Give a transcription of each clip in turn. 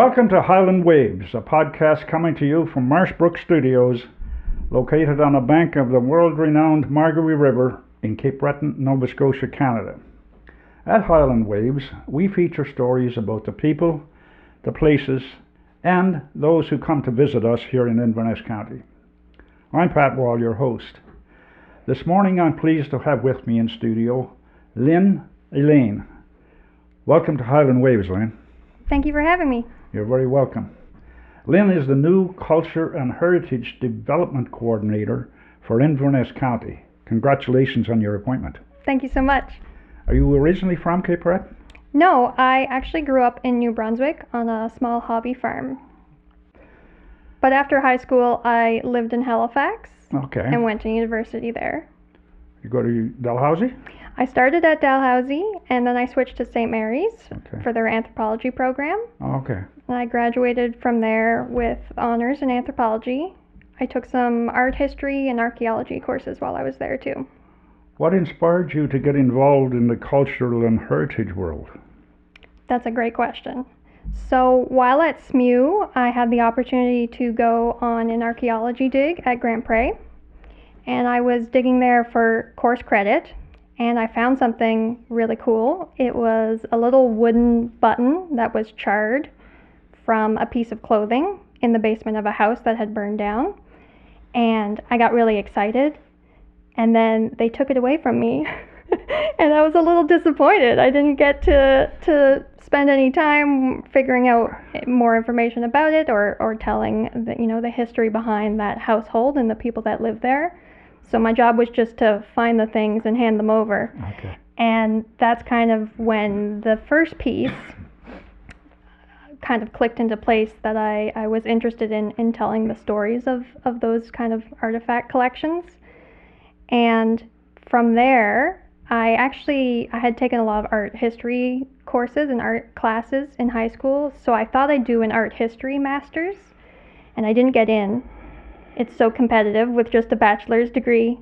Welcome to Highland Waves, a podcast coming to you from Marshbrook Studios, located on the bank of the world-renowned Margaree River in Cape Breton, Nova Scotia, Canada. At Highland Waves, we feature stories about the people, the places, and those who come to visit us here in Inverness County. I'm Pat Wall, your host. This morning I'm pleased to have with me in studio Lyne Allain. Welcome to Highland Waves, Lyne. Thank you for having me. You're very welcome. Lyne is the new Culture and Heritage Development Coordinator for Inverness County. Congratulations on your appointment. Thank you so much. Are you originally from Cape Breton? No, I actually grew up in New Brunswick on a small hobby farm. But after high school, I lived in Halifax and went to university there. You go to Dalhousie? I started at Dalhousie, and then I switched to St. Mary's for their anthropology program. Okay. And I graduated from there with honors in anthropology. I took some art history and archaeology courses while I was there too. What inspired you to get involved in the cultural and heritage world? That's a great question. So while at SMU, I had the opportunity to go on an archaeology dig at Grand Pré, and I was digging there for course credit. And I found something really cool. It was a little wooden button that was charred from a piece of clothing in the basement of a house that had burned down. And I got really excited. And then they took it away from me. And I was a little disappointed. I didn't get to spend any time figuring out more information about it or telling the history behind that household and the people that live there. So my job was just to find the things and hand them over. Okay. And that's kind of when the first piece kind of clicked into place, that I was interested in telling the stories of those kind of artifact collections. And from there, I had taken a lot of art history courses and art classes in high school. So I thought I'd do an art history master's, and I didn't get in. It's so competitive with just a bachelor's degree.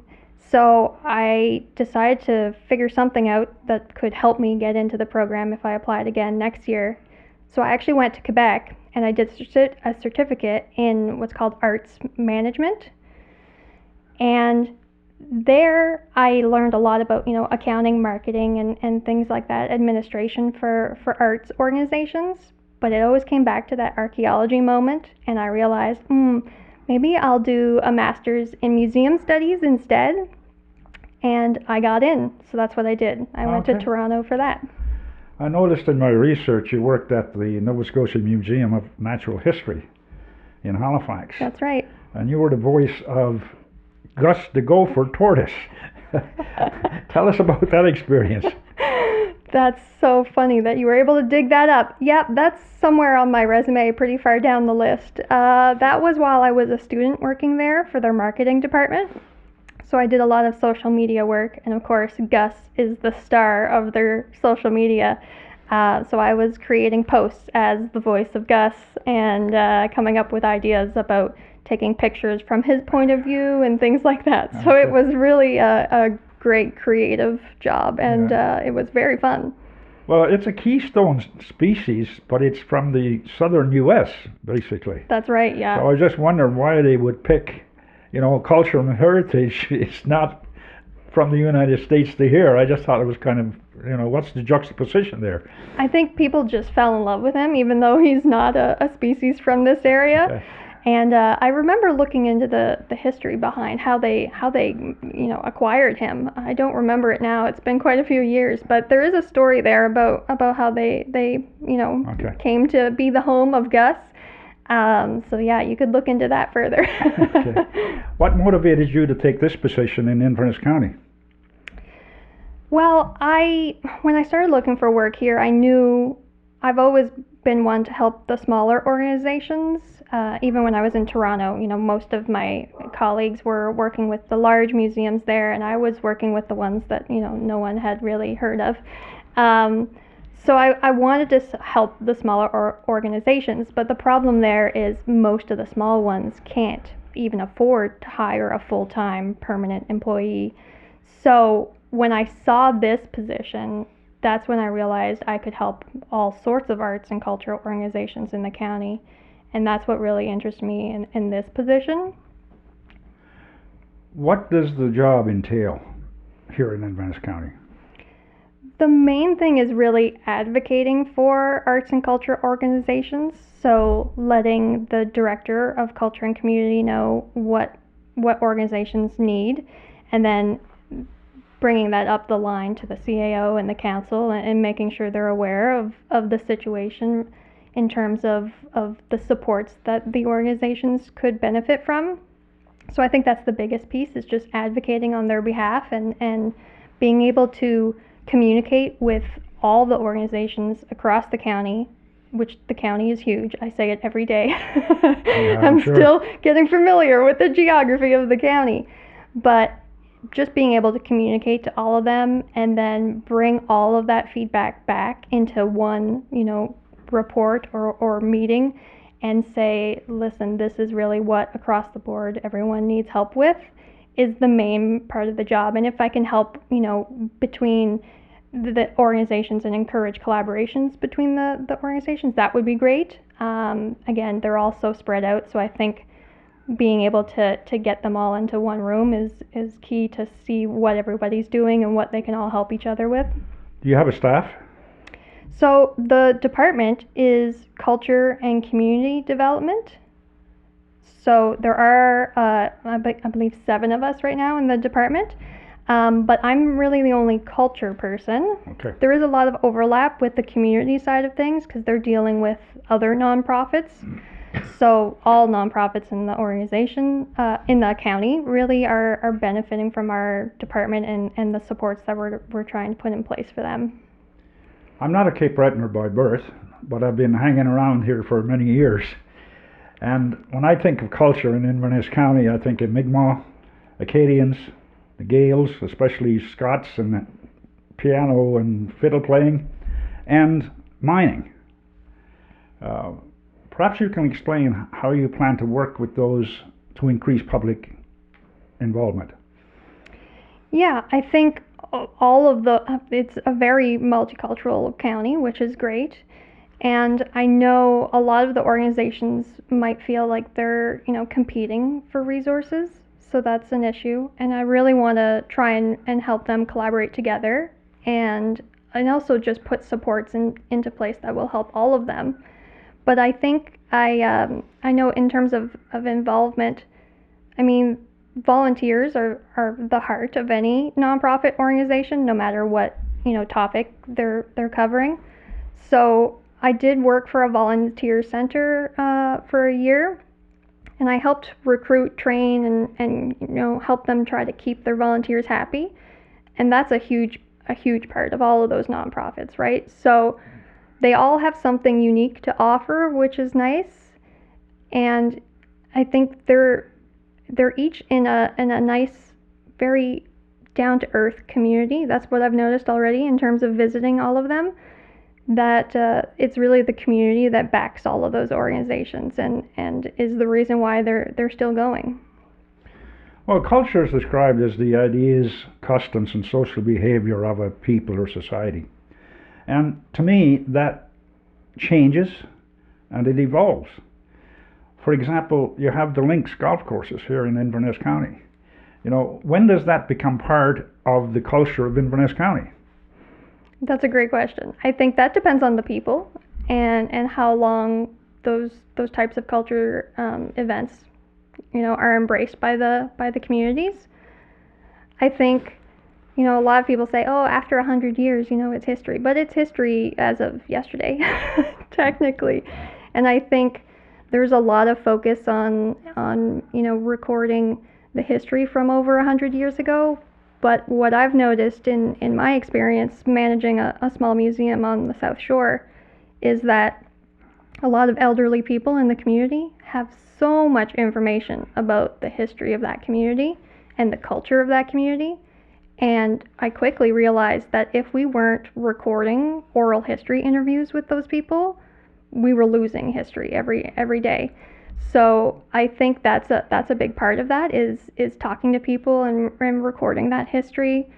So I decided to figure something out that could help me get into the program if I applied again next year. So I actually went to Quebec and I did a certificate in what's called arts management. And there I learned a lot about, accounting, marketing, and things like that, administration for arts organizations. But it always came back to that archaeology moment, and I realized, maybe I'll do a master's in museum studies instead. And I got in, so that's what I did. I went to Toronto for that. I noticed in my research you worked at the Nova Scotia Museum of Natural History in Halifax. That's right. And you were the voice of Gus the Gopher Tortoise. Tell us about that experience. That's so funny that you were able to dig that up. Yep, that's somewhere on my resume, pretty far down the list. That was while I was a student working there for their marketing department. So I did a lot of social media work, and of course Gus is the star of their social media. So I was creating posts as the voice of Gus and coming up with ideas about taking pictures from his point of view and things like that. So it was really a great creative job, and it was very fun. Well, it's a keystone species, but it's from the southern U.S., basically. That's right, yeah. So I was just wondering why they would pick, culture and heritage. It's not from the United States to here. I just thought it was kind of, what's the juxtaposition there? I think people just fell in love with him, even though he's not a species from this area. Okay. And I remember looking into the history behind how they acquired him. I don't remember it now. It's been quite a few years, but there is a story there about how they came to be the home of Gus. So yeah, you could look into that further. Okay. What motivated you to take this position in Inverness County? Well, when I started looking for work here, I knew I've always been one to help the smaller organizations. Even when I was in Toronto, most of my colleagues were working with the large museums there, and I was working with the ones that, no one had really heard of. So I wanted to help the smaller organizations, but the problem there is most of the small ones can't even afford to hire a full-time permanent employee. So when I saw this position, that's when I realized I could help all sorts of arts and cultural organizations in the county. And that's what really interests me in this position. What does the job entail here in Inverness County? The main thing is really advocating for arts and culture organizations. So letting the director of culture and community know what organizations need, and then bringing that up the line to the CAO and the council, and making sure they're aware of the situation in terms of the supports that the organizations could benefit from. So I think that's the biggest piece, is just advocating on their behalf, and being able to communicate with all the organizations across the county, which the county is huge. I say it every day. Yeah, I'm sure. still getting familiar with the geography of the county. But just being able to communicate to all of them, and then bring all of that feedback back into one, report or meeting, and say, listen, this is really what across the board everyone needs help with, is the main part of the job. And if I can help, between the organizations and encourage collaborations between the organizations, that would be great. Again, they're all so spread out, so I think being able to get them all into one room is key to see what everybody's doing and what they can all help each other with. Do you have a staff? So the department is culture and community development. So there are, I believe, 7 of us right now in the department. But I'm really the only culture person. Okay. There is a lot of overlap with the community side of things, because they're dealing with other nonprofits. So all nonprofits in the organization, in the county, really are benefiting from our department and the supports that we're trying to put in place for them. I'm not a Cape Bretoner by birth, but I've been hanging around here for many years. And when I think of culture in Inverness County, I think of Mi'kmaq, Acadians, the Gaels, especially Scots, and piano and fiddle playing, and mining. Perhaps you can explain how you plan to work with those to increase public involvement. Yeah, I think it's a very multicultural county, which is great. And I know a lot of the organizations might feel like they're, competing for resources. So that's an issue. And I really want to try and help them collaborate together, and also just put supports into place that will help all of them. But I think I know in terms of involvement, I mean, volunteers are the heart of any nonprofit organization, no matter what topic they're covering. So I did work for a volunteer center for a year, and I helped recruit, train, and help them try to keep their volunteers happy. And that's a huge part of all of those nonprofits, right? So they all have something unique to offer, which is nice. And I think they're each in a nice, very down-to-earth community. That's what I've noticed already in terms of visiting all of them, that it's really the community that backs all of those organizations, and is the reason why they're still going. Well, culture is described as the ideas, customs, and social behavior of a people or society. And to me, that changes and it evolves. For example, you have the links golf courses here in Inverness County. When does that become part of the culture of Inverness County? That's a great question. I think that depends on the people and how long those types of culture events, are embraced by the communities. I think, a lot of people say, oh, after 100 years, it's history. But it's history as of yesterday, technically. And I think there's a lot of focus on recording the history from over 100 years ago. But what I've noticed in my experience managing a small museum on the South Shore is that a lot of elderly people in the community have so much information about the history of that community and the culture of that community. And I quickly realized that if we weren't recording oral history interviews with those people, we were losing history every day. So I think that's a big part of that is talking to people and recording that history.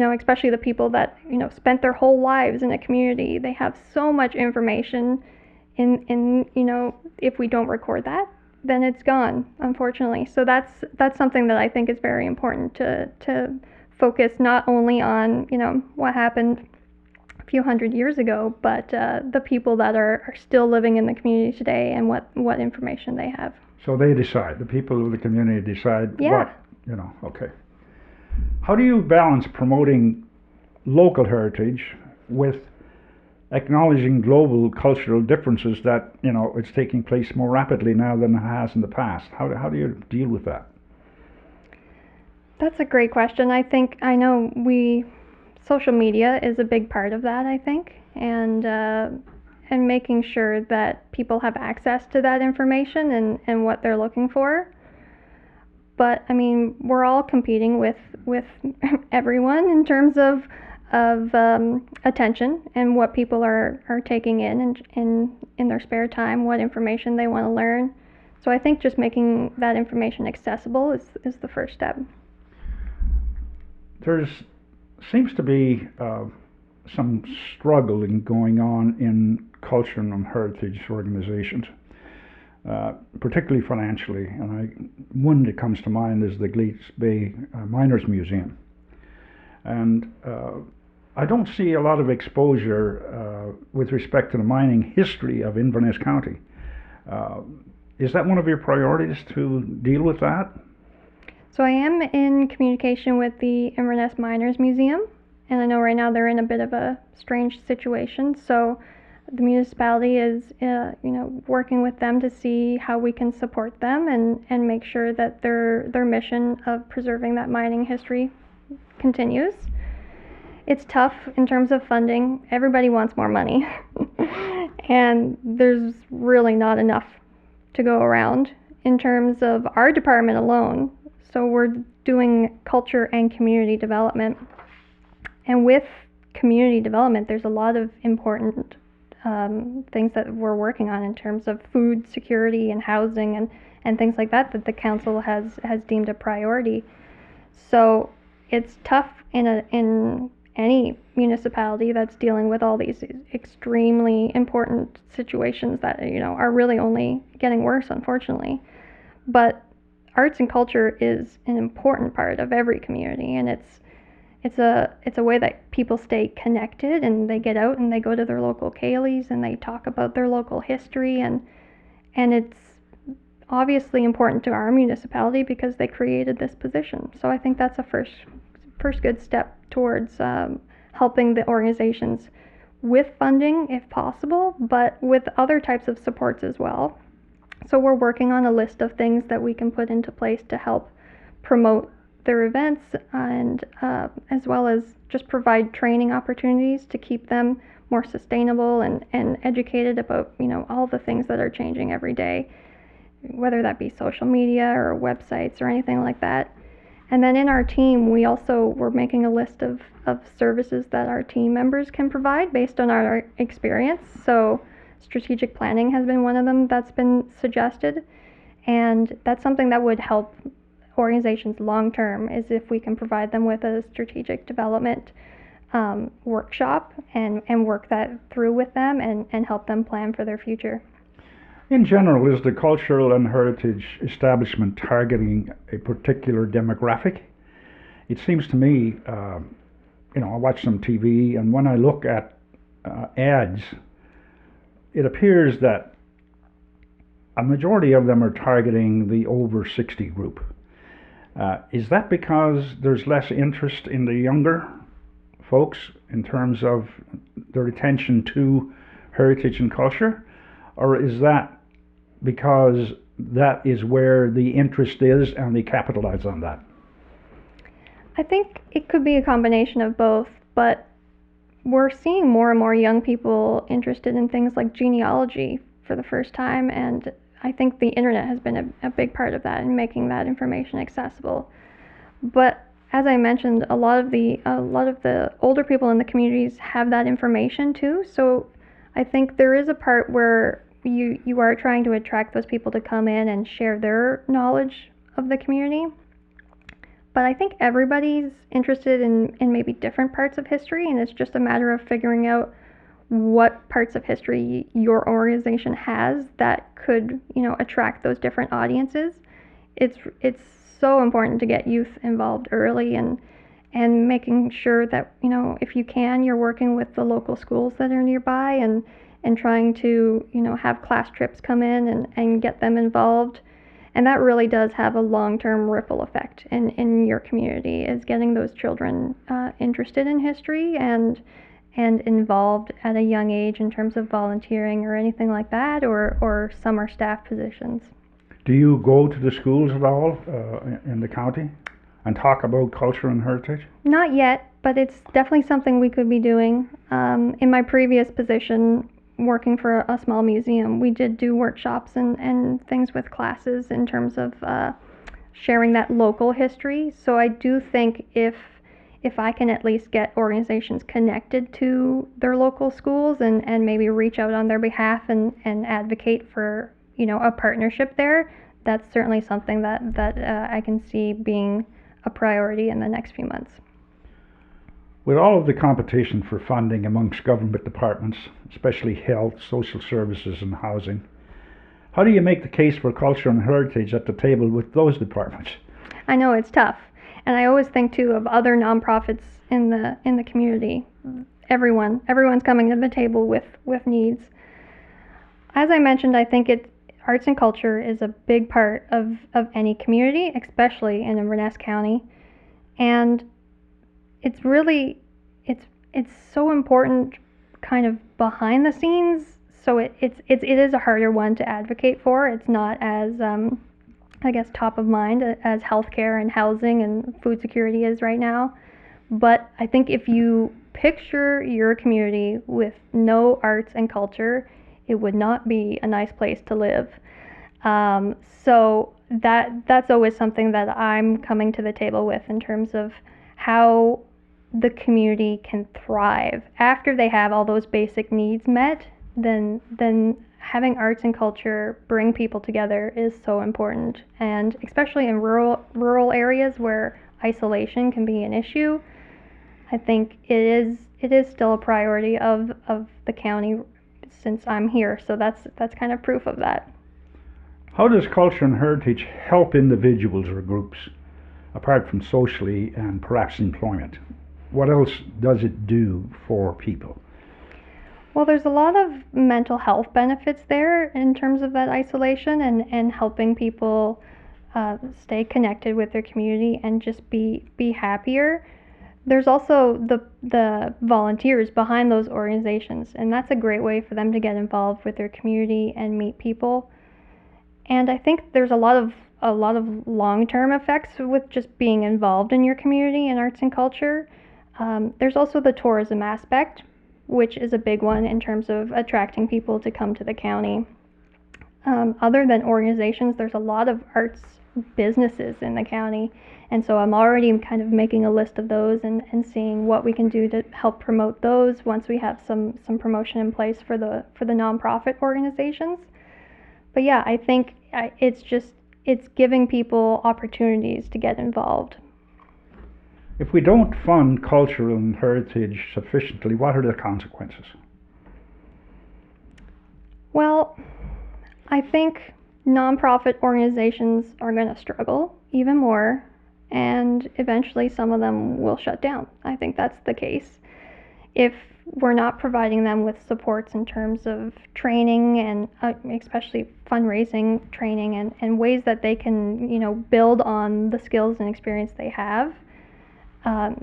especially the people that, spent their whole lives in a community. They have so much information in if we don't record that, then it's gone, unfortunately. So that's something that I think is very important to focus not only on, what happened a few hundred years ago, but the people that are still living in the community today and what information they have. So they decide, the people of the community decide Yeah. okay. How do you balance promoting local heritage with acknowledging global cultural differences that, it's taking place more rapidly now than it has in the past? How do you deal with that? That's a great question. I know social media is a big part of that, I think, and making sure that people have access to that information and what they're looking for. But I mean, we're all competing with everyone in terms of attention and what people are taking in their spare time, what information they want to learn. So I think just making that information accessible is the first step. There seems to be some struggling going on in culture and heritage organizations, particularly financially. And one that comes to mind is the Gleets Bay Miners Museum. And I don't see a lot of exposure with respect to the mining history of Inverness County. Is that one of your priorities, to deal with that? So I am in communication with the Inverness Miners Museum, and I know right now they're in a bit of a strange situation. So the municipality is, working with them to see how we can support them and make sure that their mission of preserving that mining history continues. It's tough in terms of funding. Everybody wants more money, and there's really not enough to go around in terms of our department alone. So we're doing culture and community development. And with community development, there's a lot of important things that we're working on in terms of food security and housing and things like that the council has deemed a priority. So it's tough in any municipality that's dealing with all these extremely important situations that are really only getting worse, unfortunately. But arts and culture is an important part of every community, and it's a way that people stay connected, and they get out and they go to their local ceilidhs and they talk about their local history, and it's obviously important to our municipality because they created this position. So I think that's a first good step towards helping the organizations with funding if possible, but with other types of supports as well. So we're working on a list of things that we can put into place to help promote their events, and as well as just provide training opportunities to keep them more sustainable and educated about all the things that are changing every day, whether that be social media or websites or anything like that. And then in our team, we're making a list of services that our team members can provide based on our experience. So strategic planning has been one of them that's been suggested, and that's something that would help organizations long term, is if we can provide them with a strategic development workshop and work that through with them and help them plan for their future. In general, is the cultural and heritage establishment targeting a particular demographic? It seems to me, I watch some TV, and when I look at ads, it appears that a majority of them are targeting the over 60 group. Is that because there's less interest in the younger folks in terms of their attention to heritage and culture? Or is that because that is where the interest is and they capitalize on that? I think it could be a combination of both, but we're seeing more and more young people interested in things like genealogy for the first time, and I think the internet has been a big part of that in making that information accessible. But as I mentioned, a lot of the older people in the communities have that information too. So I think there is a part where you are trying to attract those people to come in and share their knowledge of the community. but I think everybody's interested in maybe different parts of history, and it's just a matter of figuring out what parts of history your organization has that could, attract those different audiences. It's so important to get youth involved early, and making sure that, if you can, you're working with the local schools that are nearby, and trying to, have class trips come in and get them involved. And that really does have a long-term ripple effect in your community, is getting those children interested in history and involved at a young age in terms of volunteering or anything like that, or summer staff positions. Do you go to the schools at all in the county and talk about culture and heritage? Not yet, but it's definitely something we could be doing. In my previous position, working for a small museum, we did do workshops and things with classes in terms of sharing that local history. So I do think if I can at least get organizations connected to their local schools and maybe reach out on their behalf and advocate for, a partnership there, that's certainly something that I can see being a priority in the next few months. With all of the competition for funding amongst government departments, especially health, social services and housing, how do you make the case for culture and heritage at the table with those departments? I know it's tough, and I always think too of other nonprofits in the community. Everyone's coming to the table with needs. As I mentioned, I think arts and culture is a big part of any community, especially in Inverness County, and it's really it's so important kind of behind the scenes. So it is a harder one to advocate for. It's not as I guess top of mind as healthcare and housing and food security is right now. But I think if you picture your community with no arts and culture, it would not be a nice place to live. So that's always something that I'm coming to the table with in terms of how the community can thrive after they have all those basic needs met. Then having arts and culture bring people together is so important, and especially in rural areas where isolation can be an issue, I think it is still a priority of the county since I'm here. So that's kind of proof of that. How does culture and heritage help individuals or groups, apart from socially and perhaps employment? What else does it do for people? Well, there's a lot of mental health benefits there in terms of that isolation and helping people stay connected with their community and just be happier. There's also the volunteers behind those organizations, and that's a great way for them to get involved with their community and meet people. And I think there's a lot of long-term effects with just being involved in your community and arts and culture. There's also the tourism aspect, which is a big one in terms of attracting people to come to the county. Other than organizations, there's a lot of arts businesses in the county, and so I'm already kind of making a list of those and seeing what we can do to help promote those once we have some promotion in place for the nonprofit organizations. But yeah, I think it's giving people opportunities to get involved. If we don't fund culture and heritage sufficiently, what are the consequences? Well, I think nonprofit organizations are going to struggle even more, and eventually some of them will shut down. I think that's the case. If we're not providing them with supports in terms of training and especially fundraising training and ways that they can, build on the skills and experience they have,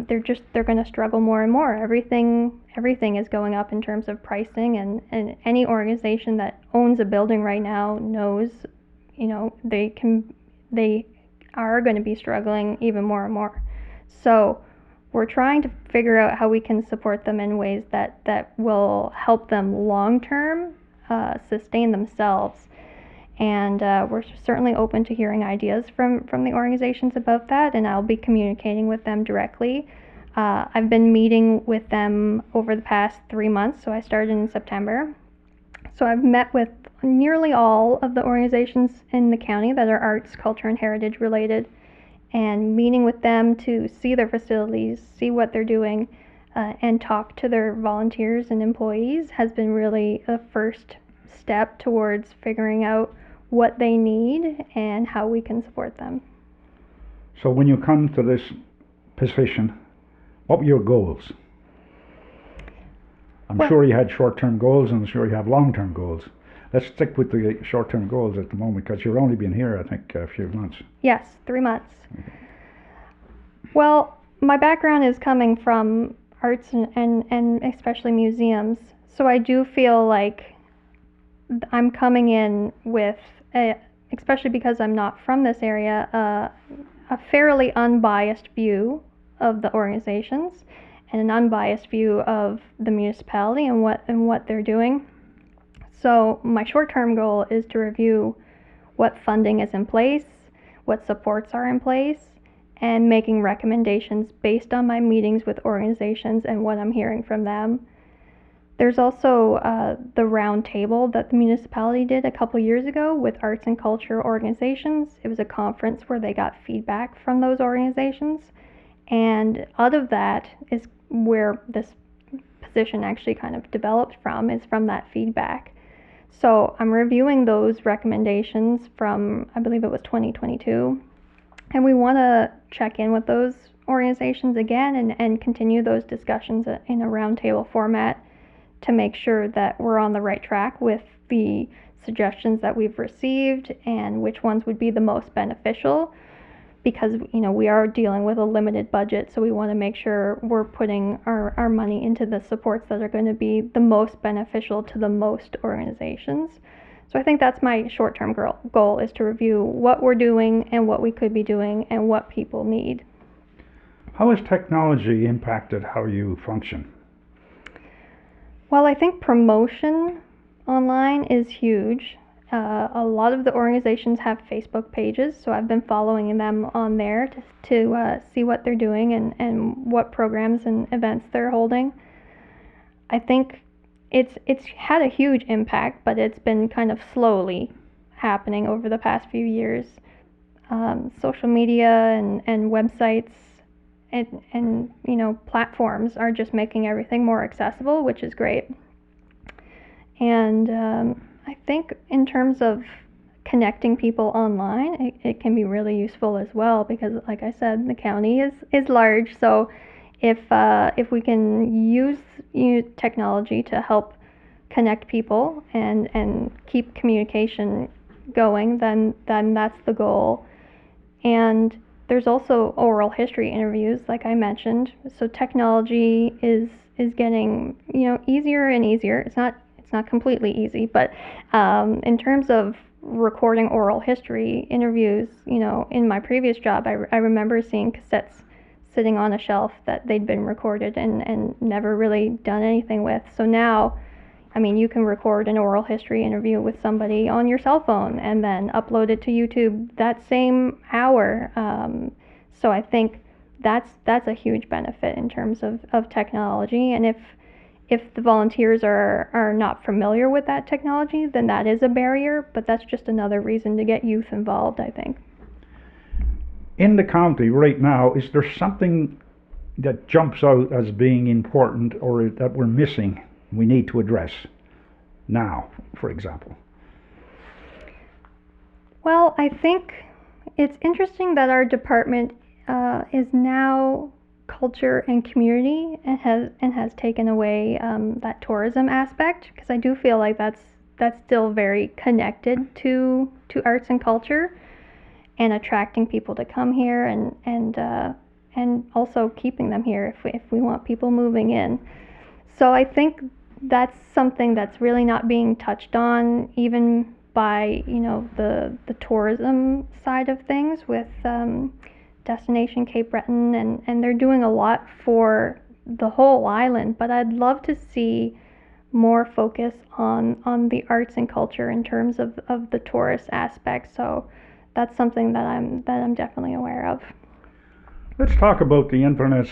they're going to struggle more and more. Everything is going up in terms of pricing, and any organization that owns a building right now knows, they are going to be struggling even more and more. So we're trying to figure out how we can support them in ways that will help them long term sustain themselves. And we're certainly open to hearing ideas from the organizations about that, and I'll be communicating with them directly. I've been meeting with them over the past 3 months, so I started in September. So I've met with nearly all of the organizations in the county that are arts, culture, and heritage related, and meeting with them to see their facilities, see what they're doing, and talk to their volunteers and employees has been really a first step towards figuring out what they need and how we can support them. So when you come to this position, what were your goals? I'm sure you had short-term goals, and I'm sure you have long-term goals. Let's stick with the short-term goals at the moment, because you've only been here, I think, a few months. Yes, 3 months. Well, my background is coming from arts and especially museums, so I do feel like I'm coming in with, especially because I'm not from this area, a fairly unbiased view of the organizations and an unbiased view of the municipality and what they're doing. So my short-term goal is to review what funding is in place, what supports are in place, and making recommendations based on my meetings with organizations and what I'm hearing from them. There's also the round table that the municipality did a couple years ago with arts and culture organizations. It was a conference where they got feedback from those organizations, and out of that is where this position actually kind of developed from, is from that feedback. So I'm reviewing those recommendations from, I believe it was 2022, and we want to check in with those organizations again and continue those discussions in a roundtable format to make sure that we're on the right track with the suggestions that we've received and which ones would be the most beneficial, because we are dealing with a limited budget, so we want to make sure we're putting our money into the supports that are going to be the most beneficial to the most organizations. So I think that's my short-term goal, is to review what we're doing and what we could be doing and what people need. How has technology impacted how you function? Well, I think promotion online is huge. A lot of the organizations have Facebook pages, so I've been following them on there to see what they're doing and what programs and events they're holding. I think it's had a huge impact, but it's been kind of slowly happening over the past few years. Social media and websites and platforms are just making everything more accessible, which is great. And I think in terms of connecting people online, it can be really useful as well, because like I said, the county is large, so if we can use technology to help connect people and keep communication going, then that's the goal. And there's also oral history interviews, like I mentioned. So technology is getting easier and easier. It's not completely easy, but in terms of recording oral history interviews, in my previous job, I remember seeing cassettes sitting on a shelf that they'd been recorded and never really done anything with. So now, you can record an oral history interview with somebody on your cell phone and then upload it to YouTube that same hour. So I think that's a huge benefit in terms of technology. And if the volunteers are not familiar with that technology, then that is a barrier, but that's just another reason to get youth involved, I think. In the county right now, is there something that jumps out as being important or that we're missing, we need to address now, for example? Well, I think it's interesting that our department is now culture and community and has taken away that tourism aspect, because I do feel like that's still very connected to arts and culture and attracting people to come here and also keeping them here if we want people moving in. So I think that's something that's really not being touched on even by the tourism side of things with Destination Cape Breton, and they're doing a lot for the whole island, but I'd love to see more focus on the arts and culture in terms of the tourist aspect. So that's something that I'm definitely aware of. Let's talk about the Inverness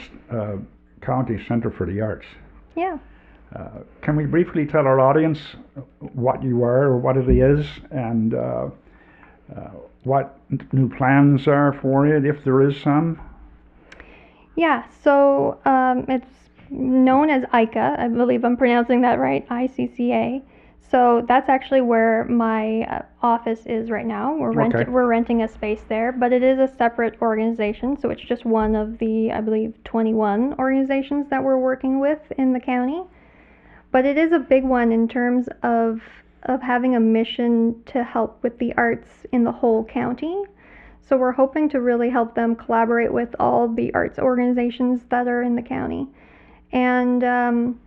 County Centre for the Arts. Yeah. Can we briefly tell our audience what you are or what it is, and what new plans are for it, if there is some? Yeah, so it's known as ICA. I believe I'm pronouncing that right, ICCA. So that's actually where my office is right now. We're renting a space there, but it is a separate organization, so it's just one of the, I believe, 21 organizations that we're working with in the county. But it is a big one in terms of having a mission to help with the arts in the whole county. So we're hoping to really help them collaborate with all the arts organizations that are in the county. And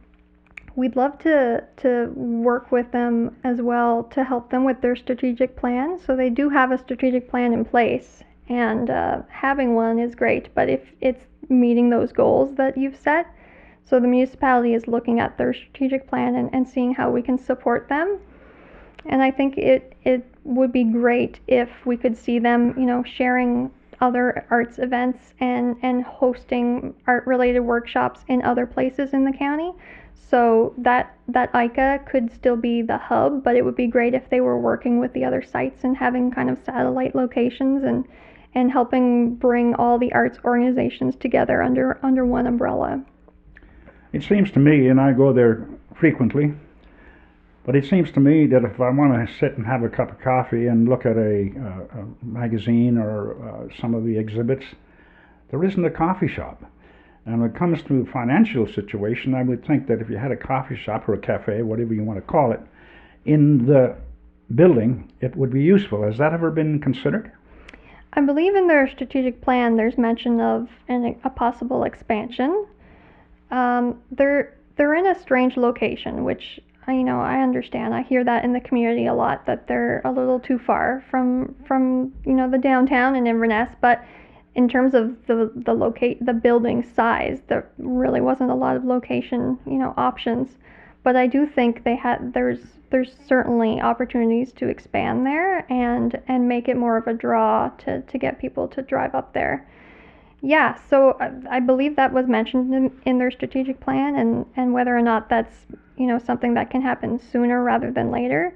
we'd love to work with them as well to help them with their strategic plan. So they do have a strategic plan in place, and having one is great, but if it's meeting those goals that you've set, so the municipality is looking at their strategic plan and seeing how we can support them. And I think it would be great if we could see them, sharing other arts events and hosting art-related workshops in other places in the county. So that ICA could still be the hub, but it would be great if they were working with the other sites and having kind of satellite locations and helping bring all the arts organizations together under one umbrella. It seems to me, and I go there frequently, but it seems to me that if I want to sit and have a cup of coffee and look at a magazine or some of the exhibits, there isn't a coffee shop. And when it comes to financial situation, I would think that if you had a coffee shop or a cafe, whatever you want to call it, in the building, it would be useful. Has that ever been considered? I believe in their strategic plan there's mention of a possible expansion. They're in a strange location, which I understand. I hear that in the community a lot, that they're a little too far from the downtown in Inverness. But in terms of the building size, there really wasn't a lot of location options. But I do think there's certainly opportunities to expand there and make it more of a draw to get people to drive up there. Yeah, so I believe that was mentioned in their strategic plan, and whether or not that's something that can happen sooner rather than later,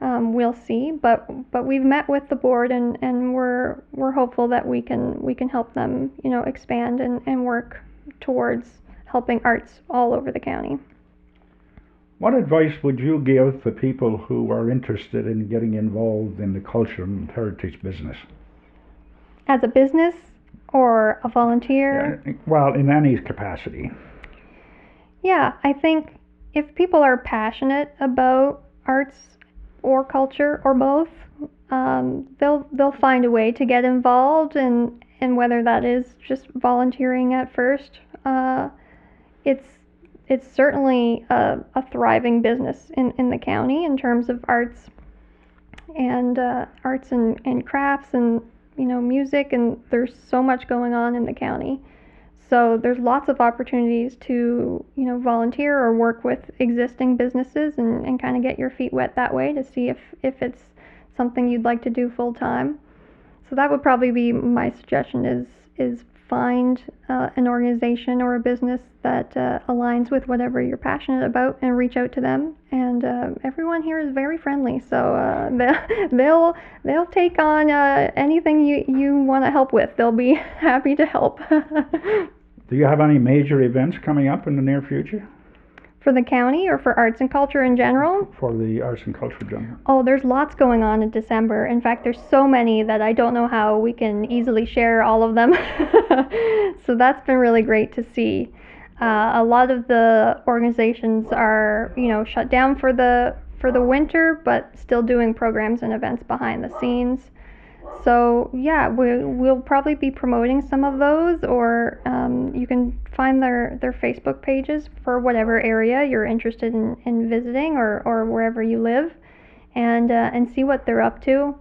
we'll see. But we've met with the board, and we're hopeful that we can help them expand and work towards helping arts all over the county. What advice would you give to people who are interested in getting involved in the culture and heritage business? As a business or a volunteer? Yeah, well, in any capacity. Yeah, I think if people are passionate about arts or culture or both, they'll find a way to get involved, and whether that is just volunteering at first, it's certainly a thriving business in the county in terms of arts and crafts and music, and there's so much going on in the county. So there's lots of opportunities to, volunteer or work with existing businesses and kind of get your feet wet that way to see if it's something you'd like to do full time. So that would probably be my suggestion is find an organization or a business that aligns with whatever you're passionate about and reach out to them. And everyone here is very friendly, so they'll take on anything you want to help with. They'll be happy to help. Do you have any major events coming up in the near future? For the county or for arts and culture in general? For the arts and culture in general. Oh, there's lots going on in December. In fact, there's so many that I don't know how we can easily share all of them. So that's been really great to see. A lot of the organizations are, shut down for the winter, but still doing programs and events behind the scenes. So yeah, we'll probably be promoting some of those, or you can find their Facebook pages for whatever area you're interested in visiting or wherever you live, and see what they're up to.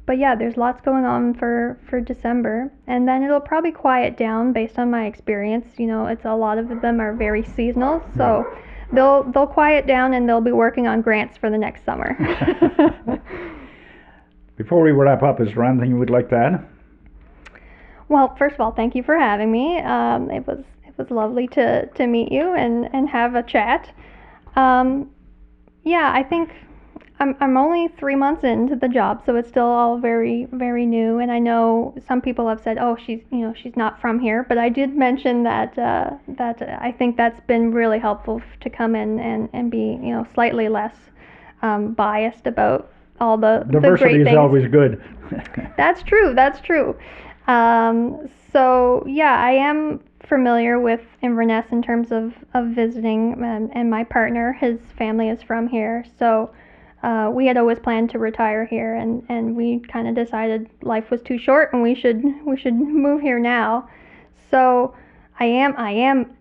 But yeah, there's lots going on for December, and then it'll probably quiet down based on my experience. It's a lot of them are very seasonal, so they'll quiet down and they'll be working on grants for the next summer. Before we wrap up, is there anything you would like to add? Well, first of all, thank you for having me. It was lovely to meet you and have a chat. Yeah, I think I'm only 3 months into the job, so it's still all very, very new. And I know some people have said, "Oh, she's not from here." But I did mention that I think that's been really helpful to come in and be, slightly less biased about all the Diversity great things. is always good. That's true. That's true. So yeah, I am familiar with Inverness in terms of visiting, and my partner, his family is from here, so we had always planned to retire here, and we kind of decided life was too short and we should move here now. So I am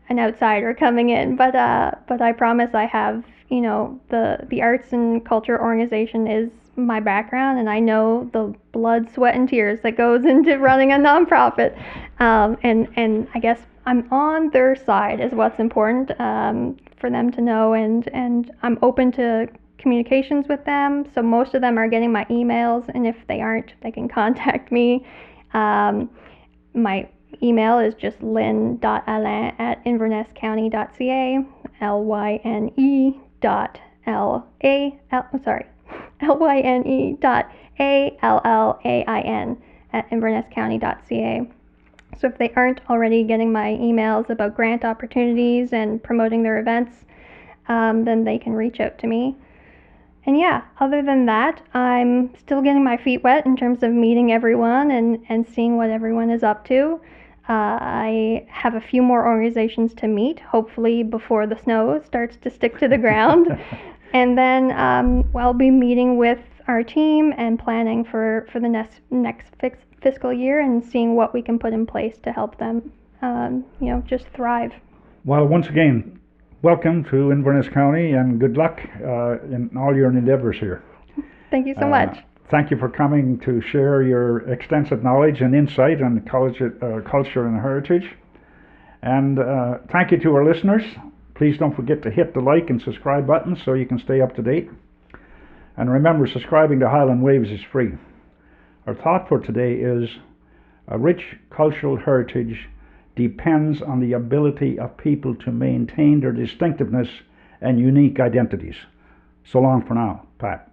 an outsider coming in, but I promise I have, the arts and culture organization is my background, and I know the blood, sweat, and tears that goes into running a nonprofit, and I guess I'm on their side is what's important, for them to know, and I'm open to communications with them. So most of them are getting my emails, and if they aren't, they can contact me. My email is just lyn.allain@invernesscounty.ca, lyne.allain@invernesscounty.ca. So if they aren't already getting my emails about grant opportunities and promoting their events, then they can reach out to me. And yeah, other than that, I'm still getting my feet wet in terms of meeting everyone and seeing what everyone is up to. I have a few more organizations to meet, hopefully before the snow starts to stick to the ground. And then I'll be meeting with our team and planning for the next fiscal year and seeing what we can put in place to help them, just thrive. Well, once again, welcome to Inverness County, and good luck in all your endeavors here. Thank you so much. Thank you for coming to share your extensive knowledge and insight on culture and heritage. And thank you to our listeners. Please don't forget to hit the like and subscribe buttons so you can stay up to date. And remember, subscribing to Highland Waves is free. Our thought for today is a rich cultural heritage depends on the ability of people to maintain their distinctiveness and unique identities. So long for now, Pat.